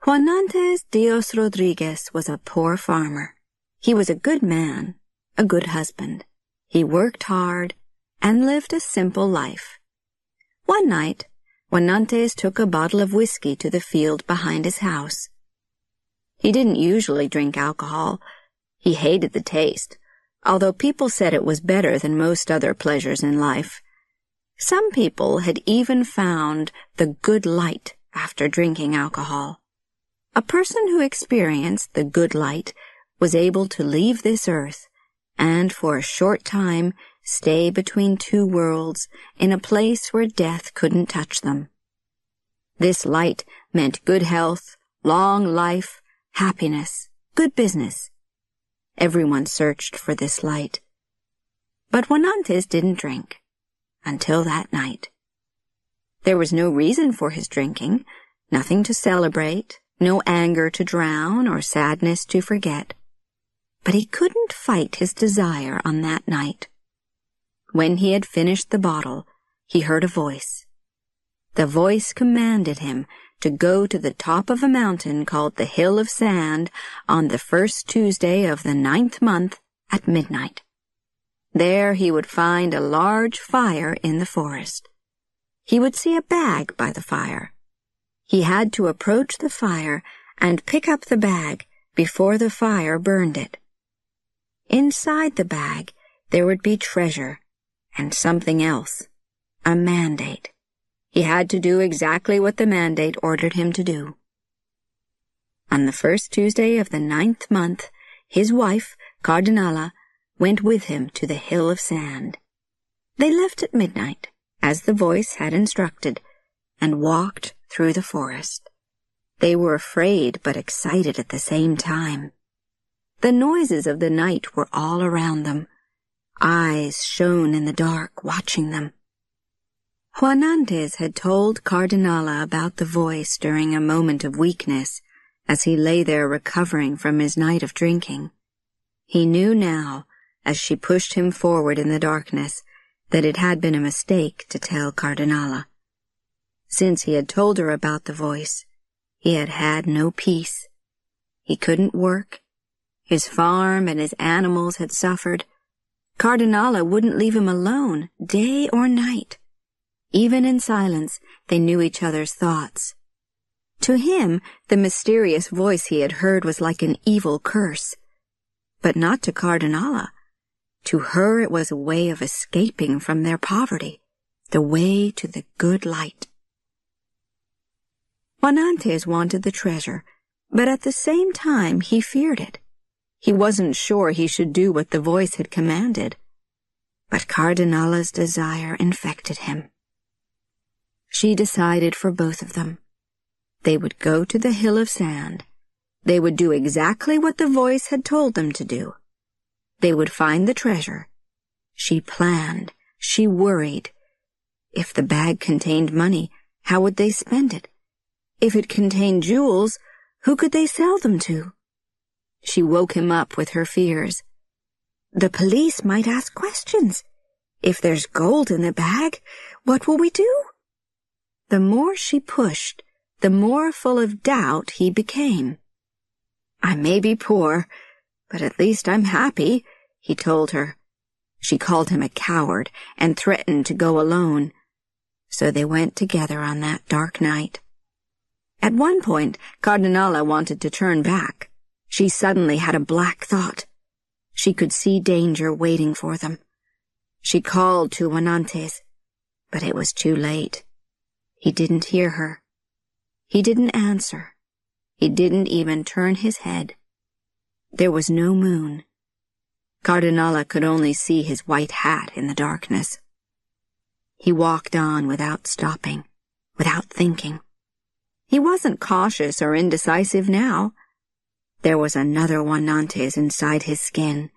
Juanantes Dios Rodriguez was a poor farmer. He was a good man, a good husband. He worked hard and lived a simple life. One night, Juanantes took a bottle of whiskey to the field behind his house. He didn't usually drink alcohol. He hated the taste, although people said it was better than most other pleasures in life. Some people had even found the good light after drinking alcohol. A person who experienced the good light was able to leave this earth and for a short time stay between two worlds in a place where death couldn't touch them. This light meant good health, long life, happiness, good business. Everyone searched for this light. But Juanantes didn't drink until that night. There was no reason for his drinking, nothing to celebrate, no anger to drown or sadness to forget. But he couldn't fight his desire on that night. When he had finished the bottle, he heard a voice. The voice commanded him to go to the top of a mountain called the Hill of Sand on the first Tuesday of the 9th month at midnight. There he would find a large fire in the forest. He would see a bag by the fire. He had to approach the fire and pick up the bag before the fire burned it. Inside the bag there would be treasure and something else, a mandate. He had to do exactly what the mandate ordered him to do. On the first Tuesday of the 9th month, his wife, Cardinala, went with him to the Hill of Sand. They left at midnight, as the voice had instructed, and walked through the forest. They were afraid but excited at the same time. The noises of the night were all around them. Eyes shone in the dark, watching them. Juanantes had told Cardinala about the voice during a moment of weakness as he lay there recovering from his night of drinking. He knew now, as she pushed him forward in the darkness, that it had been a mistake to tell Cardinala. Since he had told her about the voice, he had had no peace. He couldn't work. His farm and his animals had suffered. Cardinala wouldn't leave him alone, day or night. Even in silence, they knew each other's thoughts. To him, the mysterious voice he had heard was like an evil curse. But not to Cardinala. To her it was a way of escaping from their poverty, the way to the good light. Juanantes wanted the treasure, but at the same time he feared it. He wasn't sure he should do what the voice had commanded. But Cardinala's desire infected him. She decided for both of them. They would go to the Hill of Sand. They would do exactly what the voice had told them to do. They would find the treasure. She planned. She worried. If the bag contained money, how would they spend it? If it contained jewels, who could they sell them to? She woke him up with her fears. The police might ask questions. If there's gold in the bag, what will we do? The more she pushed, the more full of doubt he became. I may be poor, but at least I'm happy, he told her. She called him a coward and threatened to go alone. So they went together on that dark night. At one point, Cardinala wanted to turn back. She suddenly had a black thought. She could see danger waiting for them. She called to Juanantes, but it was too late. He didn't hear her. He didn't answer. He didn't even turn his head. There was no moon. Cardinala could only see his white hat in the darkness. He walked on without stopping, without thinking. He wasn't cautious or indecisive now. There was another Juanantes inside his skin,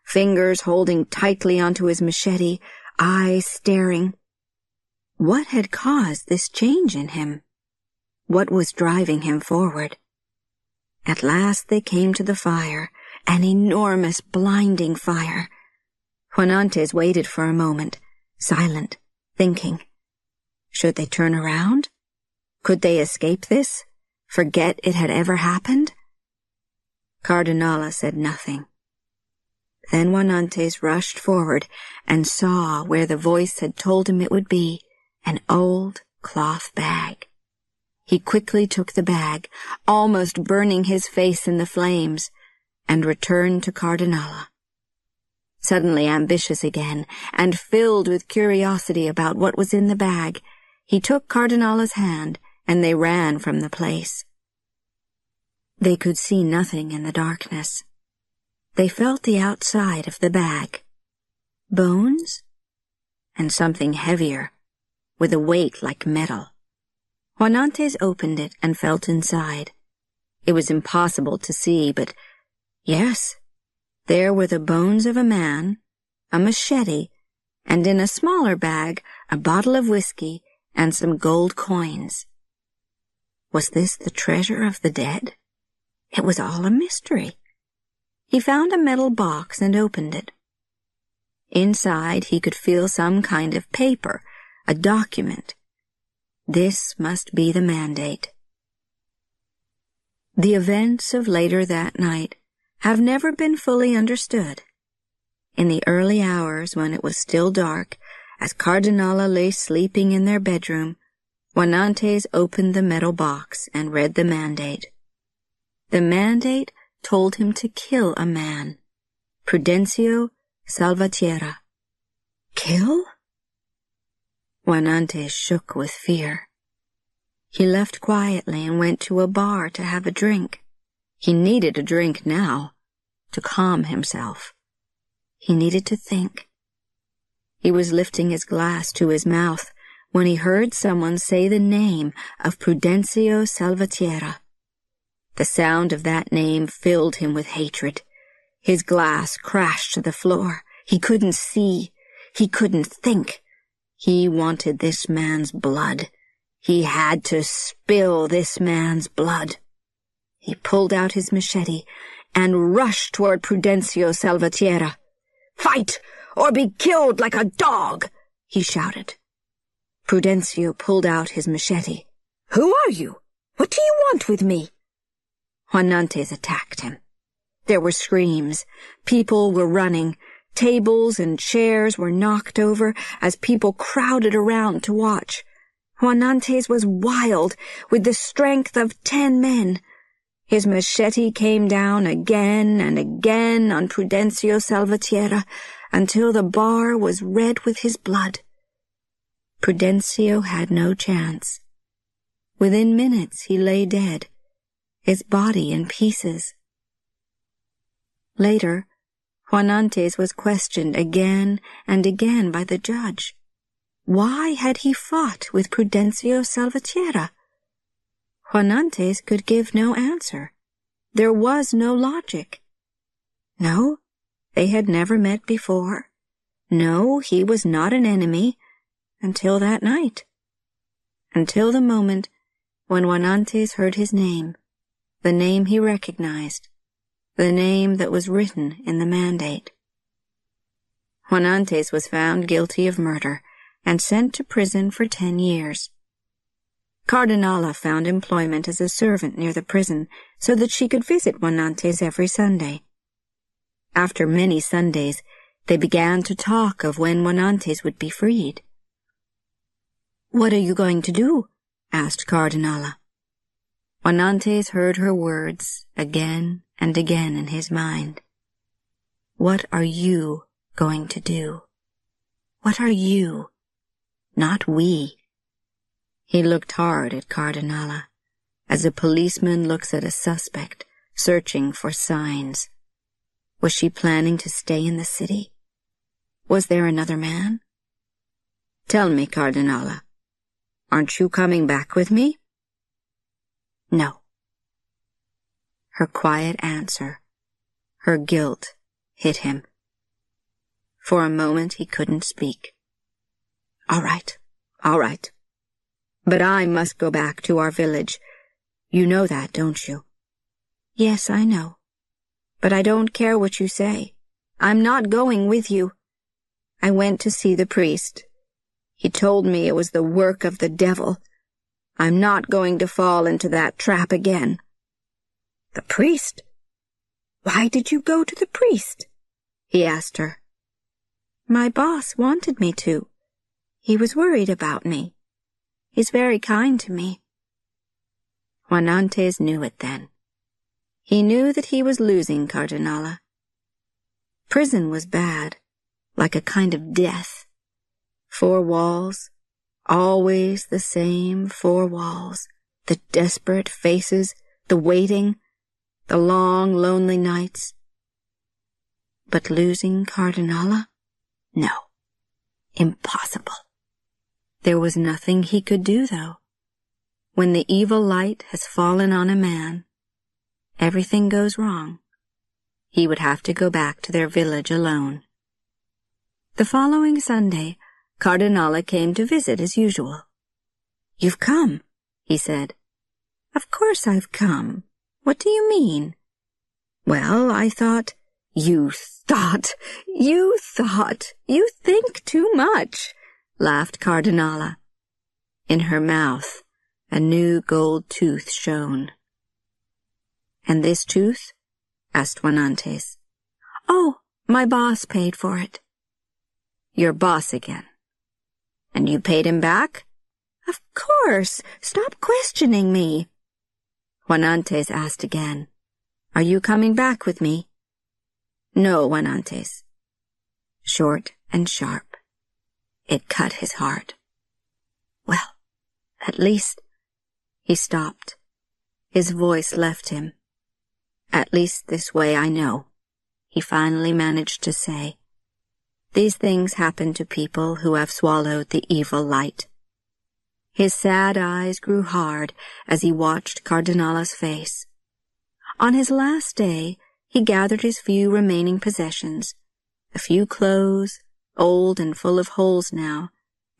fingers holding tightly onto his machete, eyes staring. What had caused this change in him? What was driving him forward? At last they came to the fire, an enormous, blinding fire. Juanantes waited for a moment, silent, thinking. Should they turn around? Could they escape this? Forget it had ever happened? Cardinala said nothing. Then Juanantes rushed forward and saw where the voice had told him it would be, an old cloth bag. He quickly took the bag, almost burning his face in the flames, and returned to Cardinala. Suddenly ambitious again, and filled with curiosity about what was in the bag, he took Cardinala's hand, and they ran from the place. They could see nothing in the darkness. They felt the outside of the bag. Bones? And something heavier, with a weight like metal. Juanantes opened it and felt inside. It was impossible to see, but yes, there were the bones of a man, a machete, and in a smaller bag, a bottle of whiskey and some gold coins. Was this the treasure of the dead? It was all a mystery. He found a metal box and opened it. Inside he could feel some kind of paper, a document. This must be the mandate. The events of later that night have never been fully understood. In the early hours when it was still dark, as Cardinala lay sleeping in their bedroom, Juanantes opened the metal box and read the mandate. The mandate told him to kill a man, Prudencio Salvatierra. Kill? Juanantes shook with fear. He left quietly and went to a bar to have a drink. He needed a drink now, to calm himself. He needed to think. He was lifting his glass to his mouth when he heard someone say the name of Prudencio Salvatierra. The sound of that name filled him with hatred. His glass crashed to the floor. He couldn't see. He couldn't think. He wanted this man's blood. He had to spill this man's blood. He pulled out his machete and rushed toward Prudencio Salvatierra. "Fight, or be killed like a dog!" he shouted. Prudencio pulled out his machete. "Who are you? What do you want with me?" Juanantes attacked him. There were screams. People were running. Tables and chairs were knocked over as people crowded around to watch. Juanantes was wild, with the strength of 10 men. His machete came down again and again on Prudencio Salvatierra until the bar was red with his blood. Prudencio had no chance. Within minutes he lay dead, his body in pieces. Later, Juanantes was questioned again and again by the judge. Why had he fought with Prudencio Salvatierra? Juanantes could give no answer. There was no logic. No, they had never met before. No, he was not an enemy until that night. Until the moment when Juanantes heard his name, the name he recognized, the name that was written in the mandate. Juanantes was found guilty of murder and sent to prison for 10 years. Cardinala found employment as a servant near the prison so that she could visit Juanantes every Sunday. After many Sundays, they began to talk of when Juanantes would be freed. "What are you going to do?" asked Cardinala. Juanantes heard her words again and again in his mind. What are you going to do? What are you? Not we. He looked hard at Cardinala, as a policeman looks at a suspect, searching for signs. Was she planning to stay in the city? Was there another man? "Tell me, Cardinala, aren't you coming back with me?" "No." Her quiet answer, her guilt, hit him. For a moment he couldn't speak. All right. But I must go back to our village. You know that, don't you?" "Yes, I know. But I don't care what you say. I'm not going with you. I went to see the priest. He told me it was the work of the devil. I'm not going to fall into that trap again." "The priest? Why did you go to the priest?" he asked her. "My boss wanted me to. He was worried about me. He's very kind to me." Juan Antes knew it then. He knew that he was losing Cardenala. Prison was bad, like a kind of death. 4 walls, always the same 4 walls, the desperate faces, the waiting, the long, lonely nights. But losing Cardenala? No. Impossible. There was nothing he could do, though. When the evil light has fallen on a man, everything goes wrong. He would have to go back to their village alone. The following Sunday, Cardenala came to visit as usual. "You've come," he said. "Of course I've come. What do you mean?" "Well, I thought—" You thought! You think too much," laughed Cardenala. In her mouth, a new gold tooth shone. "And this tooth?" asked Juan Antes. "Oh, my boss paid for it." "Your boss again? And you paid him back?" "Of course. Stop questioning me." Juan Antes asked again, "Are you coming back with me?" "No, Juan Antes." Short and sharp. It cut his heart. Well, at least... He stopped. His voice left him. "At least this way I know," he finally managed to say. "These things happen to people who have swallowed the evil light." His sad eyes grew hard as he watched Cardenala's face. On his last day, he gathered his few remaining possessions, a few clothes, old and full of holes now,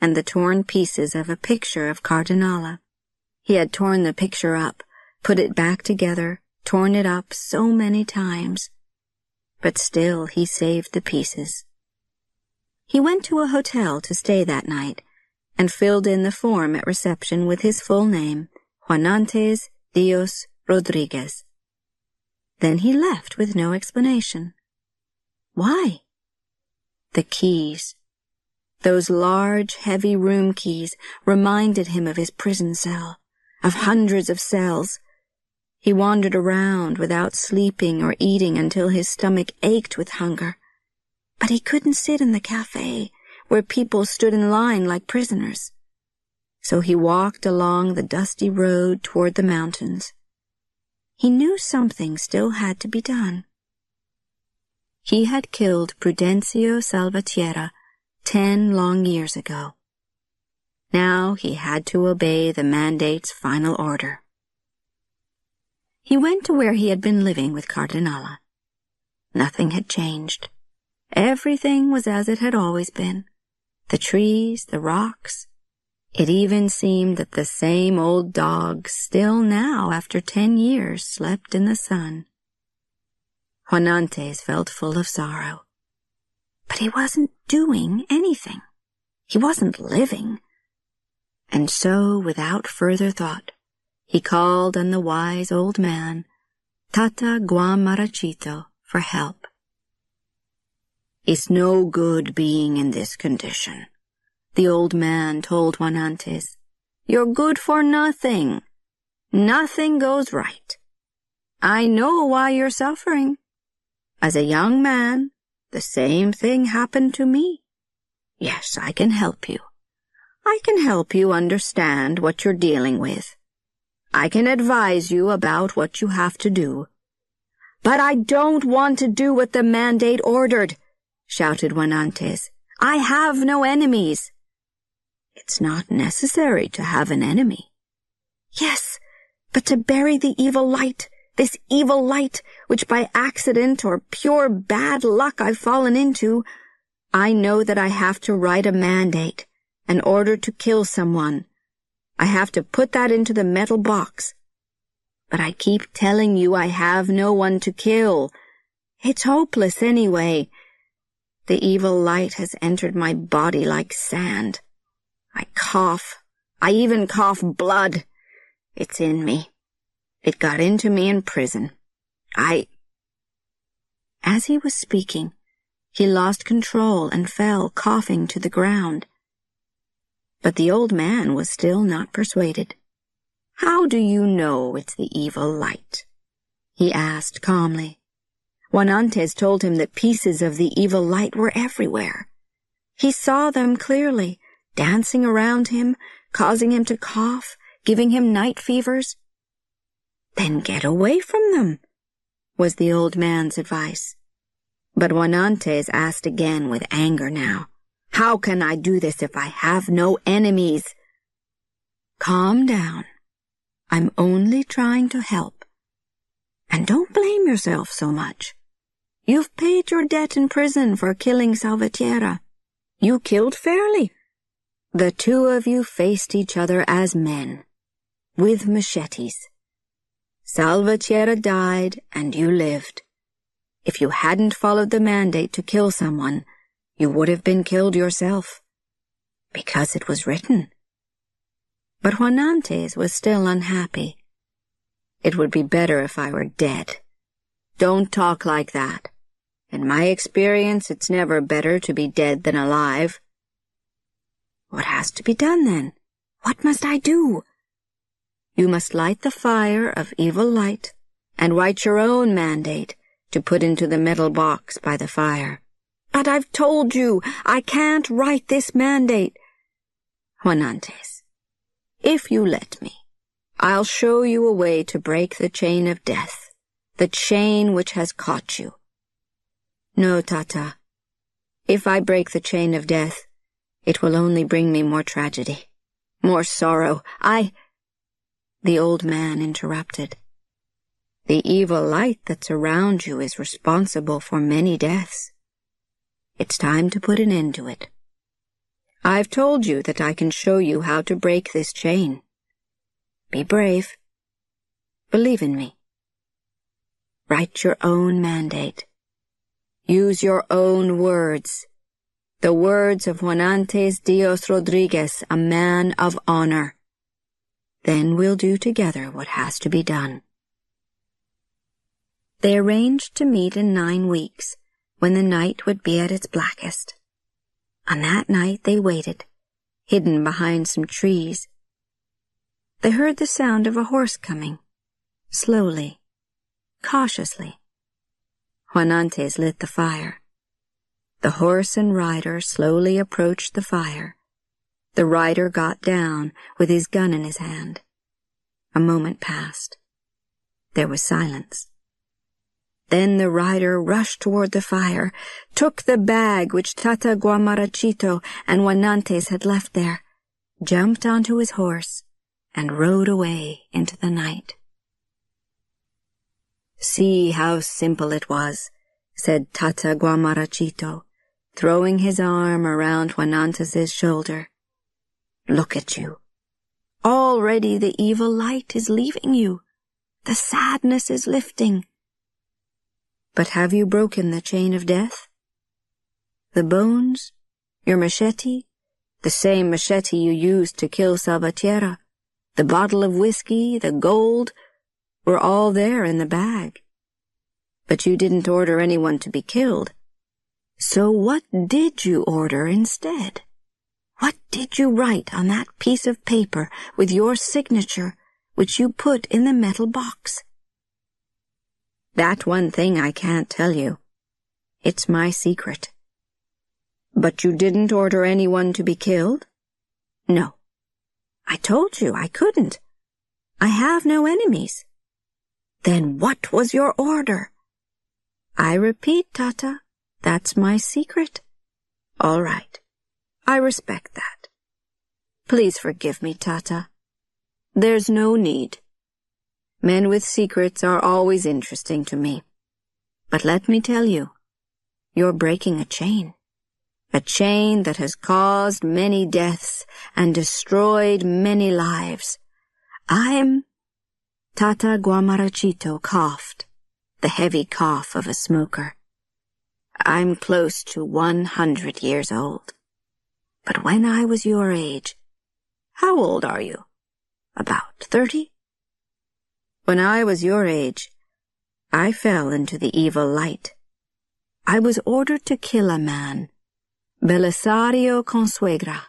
and the torn pieces of a picture of Cardenala. He had torn the picture up, put it back together, torn it up so many times. But still he saved the pieces. He went to a hotel to stay that night, and filled in the form at reception with his full name, Juan Antes Dios Rodriguez. Then he left with no explanation. Why? The keys. Those large, heavy room keys reminded him of his prison cell, of hundreds of cells. He wandered around without sleeping or eating until his stomach ached with hunger. But he couldn't sit in the cafe, where people stood in line like prisoners. So he walked along the dusty road toward the mountains. He knew something still had to be done. He had killed Prudencio Salvatierra 10 long years ago. Now he had to obey the mandate's final order. He went to where he had been living with Cardenala. Nothing had changed. Everything was as it had always been. The trees, the rocks. It even seemed that the same old dog still now, after 10 years, slept in the sun. Juan Antes felt full of sorrow. But he wasn't doing anything. He wasn't living. And so, without further thought, he called on the wise old man, Tata Guam Marachito, for help. "It's no good being in this condition," the old man told Juan Antes. "You're good for nothing. Nothing goes right. I know why you're suffering. As a young man, the same thing happened to me. Yes, I can help you. I can help you understand what you're dealing with. I can advise you about what you have to do. But I don't want to do what the mandate ordered," shouted Juan Antes. "I have no enemies." "It's not necessary to have an enemy." "Yes, but to bury the evil light, this evil light, which by accident or pure bad luck I've fallen into, I know that I have to write a mandate, an order to kill someone. I have to put that into the metal box. But I keep telling you I have no one to kill. It's hopeless anyway. The evil light has entered my body like sand. I cough. I even cough blood. It's in me. It got into me in prison. As he was speaking, he lost control and fell coughing to the ground. But the old man was still not persuaded. "How do you know it's the evil light?" he asked calmly. Juanantes told him that pieces of the evil light were everywhere. He saw them clearly, dancing around him, causing him to cough, giving him night fevers. "Then get away from them," was the old man's advice. But Juanantes asked again with anger now, "How can I do this if I have no enemies?" "Calm down. I'm only trying to help. And don't blame yourself so much. You've paid your debt in prison for killing Salvatierra. You killed fairly. The two of you faced each other as men, with machetes. Salvatierra died and you lived. If you hadn't followed the mandate to kill someone, you would have been killed yourself, because it was written." But Juanantes was still unhappy. "It would be better if I were dead." "Don't talk like that. In my experience, it's never better to be dead than alive." "What has to be done then? What must I do?" "You must light the fire of evil light and write your own mandate to put into the metal box by the fire." "But I've told you, I can't write this mandate." "Juanantes, if you let me, I'll show you a way to break the chain of death, the chain which has caught you." "No, Tata. If I break the chain of death, it will only bring me more tragedy, more sorrow. The old man interrupted. "The evil light that's around you is responsible for many deaths. It's time to put an end to it. I've told you that I can show you how to break this chain. Be brave. Believe in me. Write your own mandate. Use your own words, the words of Juanantes Diaz Rodriguez, a man of honor. Then we'll do together what has to be done." They arranged to meet in 9 weeks, when the night would be at its blackest. On that night they waited, hidden behind some trees. They heard the sound of a horse coming, slowly, cautiously. Juanantes lit the fire. The horse and rider slowly approached the fire. The rider got down with his gun in his hand. A moment passed. There was silence. Then the rider rushed toward the fire, took the bag which Tata Guamarachito and Juanantes had left there, jumped onto his horse, and rode away into the night. "See how simple it was," said Tata Guamarachito, throwing his arm around Juanantes's shoulder. "Look at you. Already the evil light is leaving you. The sadness is lifting. But have you broken the chain of death? The bones, your machete, the same machete you used to kill Salvatierra, the bottle of whiskey, the gold, were all there in the bag. But you didn't order anyone to be killed. So what did you order instead? What did you write on that piece of paper with your signature, which you put in the metal box?" "That one thing I can't tell you. It's my secret." "But you didn't order anyone to be killed?" "No. I told you I couldn't. I have no enemies." "Then what was your order?" "I repeat, Tata, that's my secret." "All right. I respect that. Please forgive me, Tata. There's no need. Men with secrets are always interesting to me. But let me tell you, you're breaking a chain that has caused many deaths and destroyed many lives. Tata Guamarachito coughed, the heavy cough of a smoker. "I'm close to 100 years old. But when I was your age, how old are you? About 30? When I was your age, I fell into the evil light. I was ordered to kill a man, Belisario Consuegra,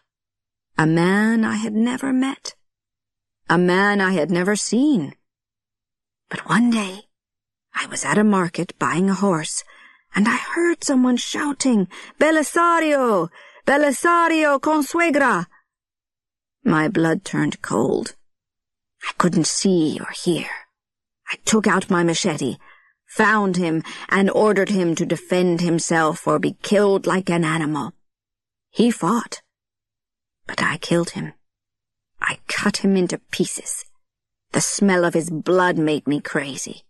a man I had never met, a man I had never seen. But one day, I was at a market buying a horse, and I heard someone shouting, "Belisario! Belisario Consuegra!" My blood turned cold. I couldn't see or hear. I took out my machete, found him, and ordered him to defend himself or be killed like an animal. He fought, but I killed him. I cut him into pieces. The smell of his blood made me crazy.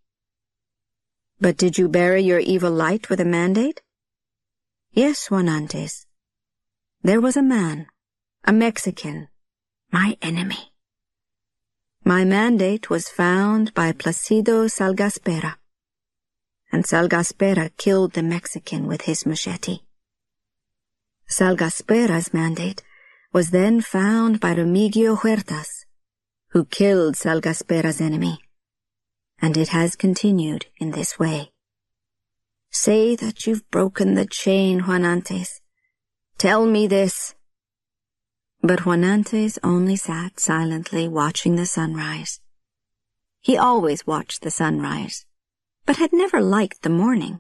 But did you bury your evil light with a mandate? Yes, Juanantes. There was a man, a Mexican, my enemy. My mandate was found by Placido Salgaspera, and Salgaspera killed the Mexican with his machete. Salgaspera's mandate was then found by Remigio Huertas, who killed Salgaspera's enemy, and it has continued in this way. Say that you've broken the chain, Juanantes. Tell me this. But Juanantes only sat silently watching the sunrise. He always watched the sunrise, but had never liked the morning.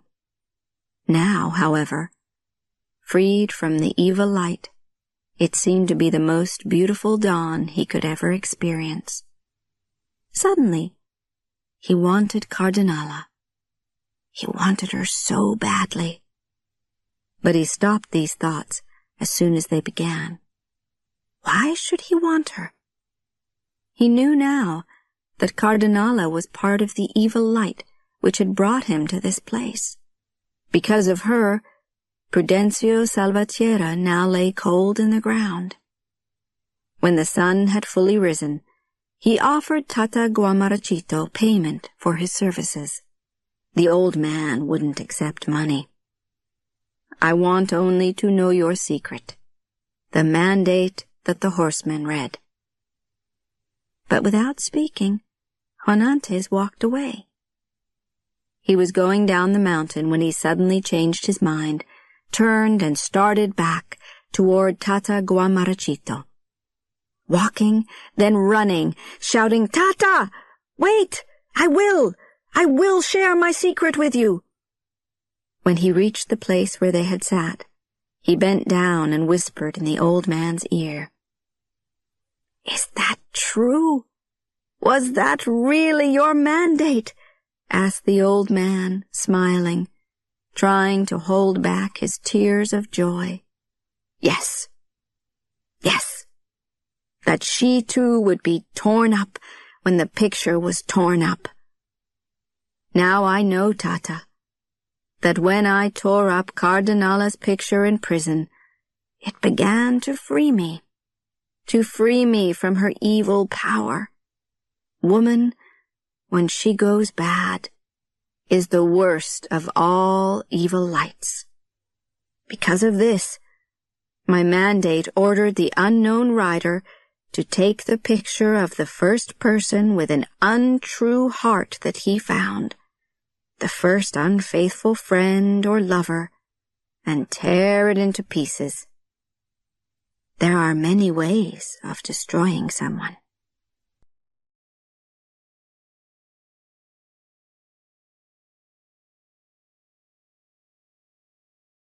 Now, however, freed from the evil light, it seemed to be the most beautiful dawn he could ever experience. Suddenly, he wanted Cardinala. He wanted her so badly. But he stopped these thoughts as soon as they began. Why should he want her? He knew now that Cardinala was part of the evil light which had brought him to this place. Because of her, Prudencio Salvatierra now lay cold in the ground. When the sun had fully risen, he offered Tata Guamarachito payment for his services. The old man wouldn't accept money. I want only to know your secret, the mandate that the horseman read. But without speaking, Juanantes walked away. He was going down the mountain when he suddenly changed his mind, turned and started back toward Tata Guamarachito. Walking, then running, shouting, "Tata! Wait! I will share my secret with you!" When he reached the place where they had sat, he bent down and whispered in the old man's ear. "Is that true? Was that really your mandate?" asked the old man, smiling, trying to hold back his tears of joy. Yes. Yes. That she too would be torn up when the picture was torn up. Now I know, Tata, that when I tore up Cardinala's picture in prison, it began to free me from her evil power. Woman, when she goes bad, is the worst of all evil lights. Because of this, my mandate ordered the unknown rider to take the picture of the first person with an untrue heart that he found, the first unfaithful friend or lover, and tear it into pieces. There are many ways of destroying someone.